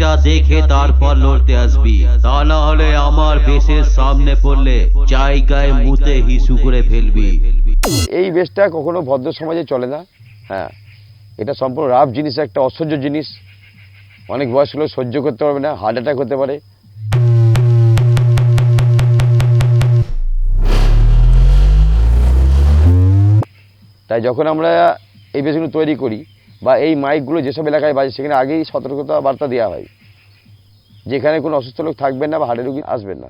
সেটা দেখে তারপর লড়তে আসবি, তা না হলে আমার বেশের সামনে পড়লে জায়গায় মুতে হিসু করে ফেলবি। এই বেশটা কখনো ভদ্র সমাজে চলে না। হ্যাঁ, এটা সম্পূর্ণ রাফ জিনিস, একটা অসহ্য জিনিস। অনেক বয়স্ক লোক সহ্য করতে পারবে না, হার্ট অ্যাটাক হতে পারে। তাই যখন আমরা এই বেশগুলো তৈরি করি বা এই মাইকগুলো যেসব এলাকায় বাজে, সেখানে আগেই সতর্কতা বার্তা দেওয়া হয়, যেখানে কোনো অসুস্থ লোক থাকবেন না বা হার্টের রোগী আসবেন না।